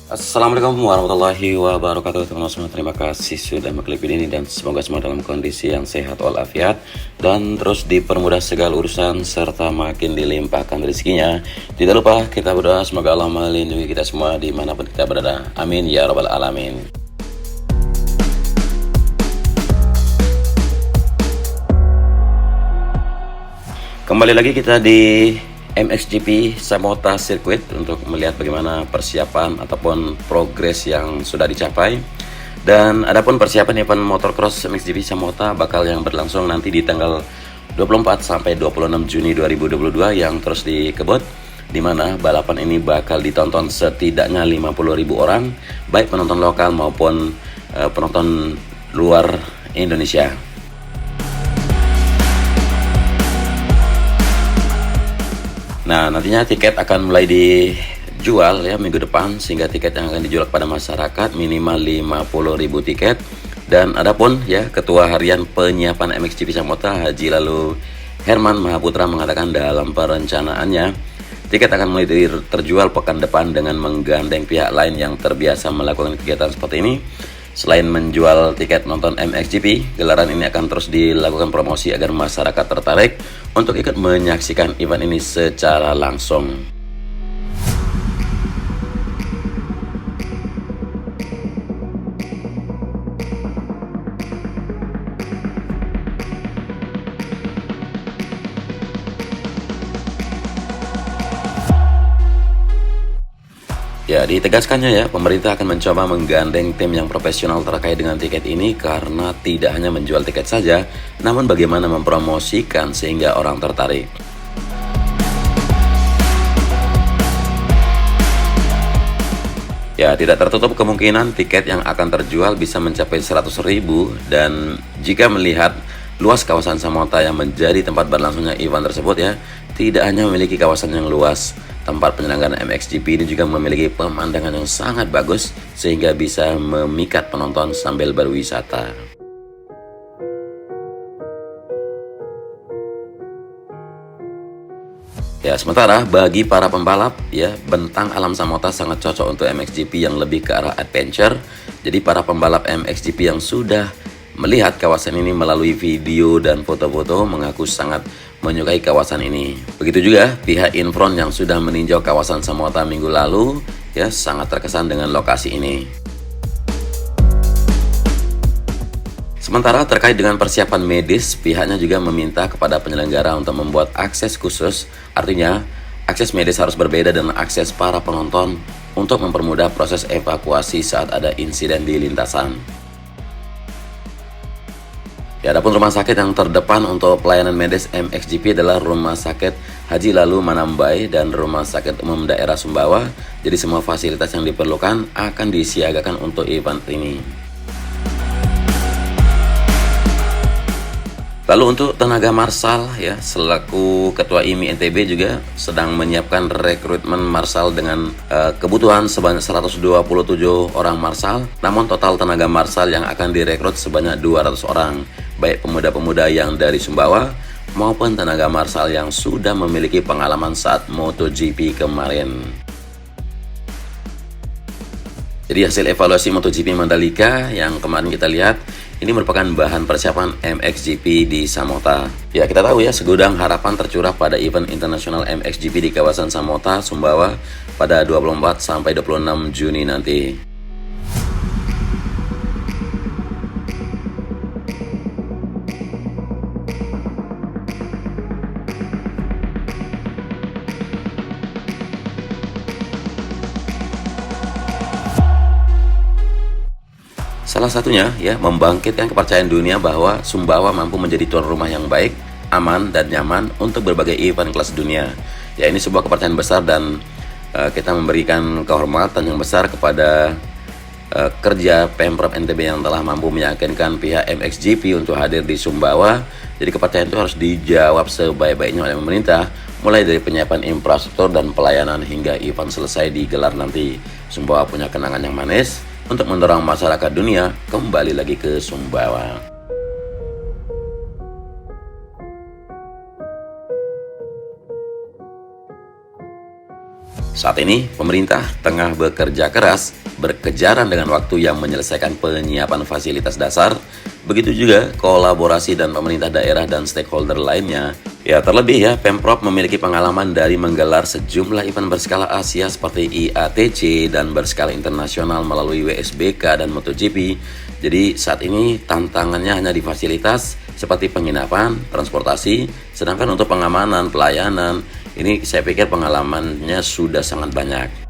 Assalamualaikum warahmatullahi wabarakatuh teman-teman semua. Terima kasih sudah mengklik video ini dan semoga semua dalam kondisi yang sehat walafiat dan terus dipermudah segala urusan serta makin dilimpahkan rezekinya. Tidak lupa kita berdoa semoga Allah melindungi kita semua dimanapun kita berada. Amin ya rabbal alamin. Kembali lagi kita di MXGP Samota Circuit untuk melihat bagaimana persiapan ataupun progres yang sudah dicapai. Dan adapun persiapan event motocross MXGP Samota bakal yang berlangsung nanti di tanggal 24 sampai 26 Juni 2022 yang terus dikebut, di mana balapan ini bakal ditonton setidaknya 50.000 orang, baik penonton lokal maupun penonton luar Indonesia. Nah, nantinya tiket akan mulai dijual ya minggu depan, sehingga tiket yang akan dijual kepada masyarakat minimal 50.000 tiket. Dan adapun ya Ketua Harian Penyiapan MXGP Samota Haji Lalu Herman Mahaputra mengatakan dalam perencanaannya tiket akan mulai terjual pekan depan dengan menggandeng pihak lain yang terbiasa melakukan kegiatan seperti ini. Selain menjual tiket nonton MXGP, gelaran ini akan terus dilakukan promosi agar masyarakat tertarik untuk ikut menyaksikan event ini secara langsung. Ya, ditegaskannya ya, pemerintah akan mencoba menggandeng tim yang profesional terkait dengan tiket ini karena tidak hanya menjual tiket saja, namun bagaimana mempromosikan sehingga orang tertarik. Ya, tidak tertutup kemungkinan tiket yang akan terjual bisa mencapai 100.000 dan jika melihat luas kawasan Samota yang menjadi tempat berlangsungnya event tersebut ya, tidak hanya memiliki kawasan yang luas, tempat penyelenggaraan MXGP ini juga memiliki pemandangan yang sangat bagus sehingga bisa memikat penonton sambil berwisata. Ya, sementara bagi para pembalap ya, bentang alam Samota sangat cocok untuk MXGP yang lebih ke arah adventure. Jadi para pembalap MXGP yang sudah melihat kawasan ini melalui video dan foto-foto mengaku sangat menyukai kawasan ini. Begitu juga pihak Infront yang sudah meninjau kawasan Samota minggu lalu ya sangat terkesan dengan lokasi ini. Sementara terkait dengan persiapan medis, pihaknya juga meminta kepada penyelenggara untuk membuat akses khusus. Artinya, akses medis harus berbeda dengan akses para penonton untuk mempermudah proses evakuasi saat ada insiden di lintasan. Ya, adapun rumah sakit yang terdepan untuk pelayanan medis MXGP adalah Rumah Sakit Haji Lalu Manambai dan Rumah Sakit Umum Daerah Sumbawa. Jadi semua fasilitas yang diperlukan akan disiagakan untuk event ini. Lalu untuk tenaga marsal ya, selaku Ketua IMI NTB juga sedang menyiapkan rekrutmen marsal dengan kebutuhan sebanyak 127 orang marsal. Namun total tenaga marsal yang akan direkrut sebanyak 200 orang, baik pemuda-pemuda yang dari Sumbawa maupun tenaga marsal yang sudah memiliki pengalaman saat MotoGP kemarin. Jadi hasil evaluasi MotoGP Mandalika yang kemarin kita lihat ini merupakan bahan persiapan MXGP di Samota. Ya, kita tahu ya, segudang harapan tercurah pada event internasional MXGP di kawasan Samota, Sumbawa pada 24 sampai 26 Juni nanti. Salah satunya ya, membangkitkan kepercayaan dunia bahwa Sumbawa mampu menjadi tuan rumah yang baik, aman dan nyaman untuk berbagai event kelas dunia. Ya, ini sebuah kepercayaan besar dan kita memberikan kehormatan yang besar kepada kerja Pemprov NTB yang telah mampu meyakinkan pihak MXGP untuk hadir di Sumbawa. Jadi kepercayaan itu harus dijawab sebaik-baiknya oleh pemerintah, mulai dari penyiapan infrastruktur dan pelayanan hingga event selesai digelar nanti. Sumbawa punya kenangan yang manis untuk mendorong masyarakat dunia kembali lagi ke Sumbawa. Saat ini, pemerintah tengah bekerja keras, berkejaran dengan waktu yang menyelesaikan penyiapan fasilitas dasar, begitu juga kolaborasi dan pemerintah daerah dan stakeholder lainnya. Ya, terlebih ya, Pemprov memiliki pengalaman dari menggelar sejumlah event berskala Asia seperti IATC dan berskala internasional melalui WSBK dan MotoGP. Jadi saat ini tantangannya hanya di fasilitas seperti penginapan, transportasi, sedangkan untuk pengamanan, pelayanan, ini saya pikir pengalamannya sudah sangat banyak.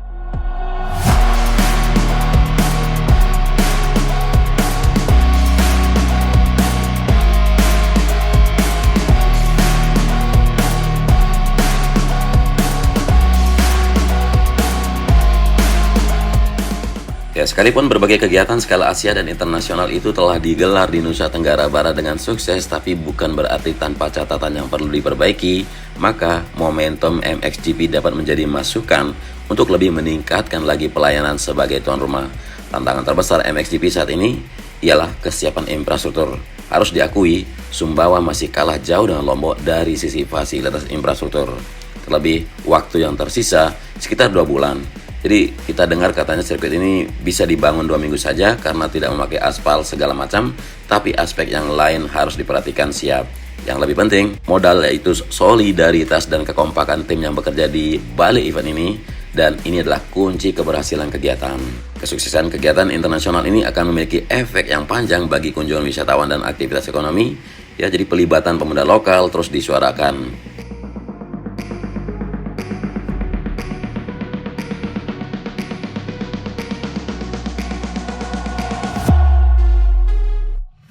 Ya, sekalipun berbagai kegiatan skala Asia dan internasional itu telah digelar di Nusa Tenggara Barat dengan sukses, tapi bukan berarti tanpa catatan yang perlu diperbaiki, maka momentum MXGP dapat menjadi masukan untuk lebih meningkatkan lagi pelayanan sebagai tuan rumah. Tantangan terbesar MXGP saat ini ialah kesiapan infrastruktur. Harus diakui, Sumbawa masih kalah jauh dengan Lombok dari sisi fasilitas infrastruktur. Terlebih, waktu yang tersisa sekitar 2 bulan. Jadi kita dengar katanya sirkuit ini bisa dibangun 2 minggu saja karena tidak memakai aspal segala macam, tapi aspek yang lain harus diperhatikan siap. Yang lebih penting, modal yaitu solidaritas dan kekompakan tim yang bekerja di balik event ini, dan ini adalah kunci keberhasilan kegiatan. Kesuksesan kegiatan internasional ini akan memiliki efek yang panjang bagi kunjungan wisatawan dan aktivitas ekonomi, ya, jadi pelibatan pemuda lokal terus disuarakan.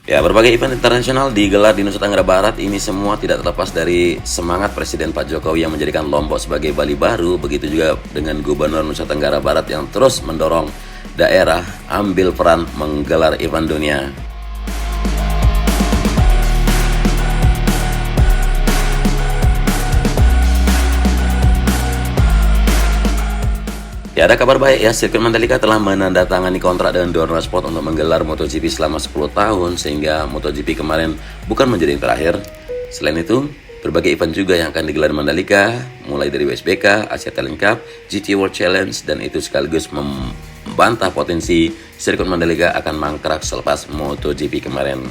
Ya, berbagai event internasional digelar di Nusa Tenggara Barat. Ini semua tidak terlepas dari semangat Presiden Pak Jokowi yang menjadikan Lombok sebagai Bali baru. Begitu juga dengan Gubernur Nusa Tenggara Barat yang terus mendorong daerah ambil peran menggelar event dunia. Ya, ada kabar baik ya, sirkuit Mandalika telah menandatangani kontrak dengan Dorna Sport untuk menggelar MotoGP selama 10 tahun, sehingga MotoGP kemarin bukan menjadi yang terakhir. Selain itu, berbagai event juga yang akan digelar di Mandalika, mulai dari WSBK, Asia Talent Cup, GT World Challenge, dan itu sekaligus membantah potensi sirkuit Mandalika akan mangkrak selepas MotoGP kemarin.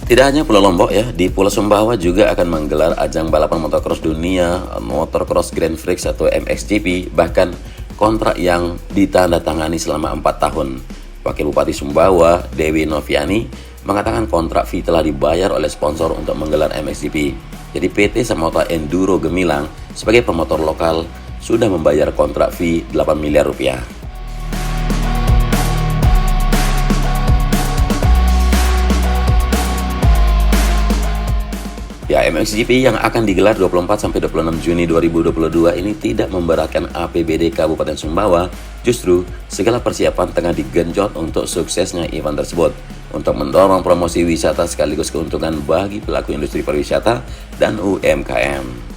Tidak hanya Pulau Lombok ya, di Pulau Sumbawa juga akan menggelar ajang balapan motocross dunia, Motocross Grand Prix atau MXGP, bahkan kontrak yang ditandatangani selama 4 tahun. Wakil Bupati Sumbawa, Dewi Noviani, mengatakan kontrak fee telah dibayar oleh sponsor untuk menggelar MXGP. Jadi PT Samota Enduro Gemilang sebagai promotor lokal sudah membayar kontrak fee 8 miliar rupiah. Ya, MXGP yang akan digelar 24-26 Juni 2022 ini tidak memberatkan APBD Kabupaten Sumbawa. Justru, segala persiapan tengah digenjot untuk suksesnya event tersebut, untuk mendorong promosi wisata sekaligus keuntungan bagi pelaku industri pariwisata dan UMKM.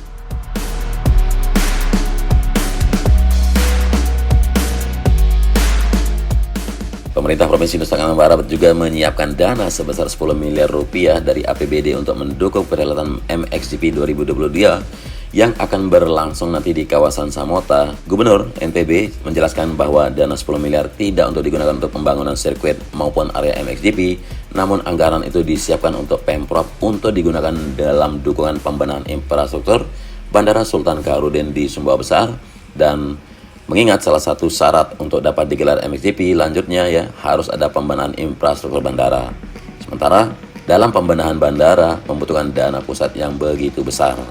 Pemerintah Provinsi Nusa Tenggara Barat juga menyiapkan dana sebesar 10 miliar rupiah dari APBD untuk mendukung perhelatan MXGP 2022 yang akan berlangsung nanti di kawasan Samota. Gubernur NTB menjelaskan bahwa dana 10 miliar tidak untuk digunakan untuk pembangunan sirkuit maupun area MXGP, namun anggaran itu disiapkan untuk Pemprov untuk digunakan dalam dukungan pembenahan infrastruktur Bandara Sultan Kaharudin di Sumbawa Besar. Dan mengingat salah satu syarat untuk dapat digelar MXGP lanjutnya ya harus ada pembenahan infrastruktur bandara. Sementara dalam pembenahan bandara membutuhkan dana pusat yang begitu besar.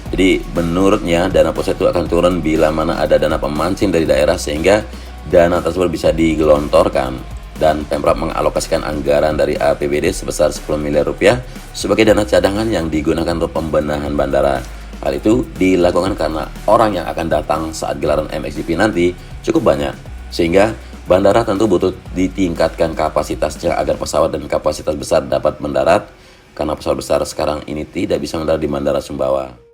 Jadi menurutnya dana pusat itu akan turun bila mana ada dana pemancing dari daerah sehingga dana tersebut bisa digelontorkan. Dan Pemprov mengalokasikan anggaran dari APBD sebesar 10 miliar rupiah sebagai dana cadangan yang digunakan untuk pembenahan bandara. Hal itu dilakukan karena orang yang akan datang saat gelaran MXGP nanti cukup banyak, sehingga bandara tentu butuh ditingkatkan kapasitasnya agar pesawat dan kapasitas besar dapat mendarat. karena pesawat besar sekarang ini tidak bisa mendarat di Bandara Sumbawa.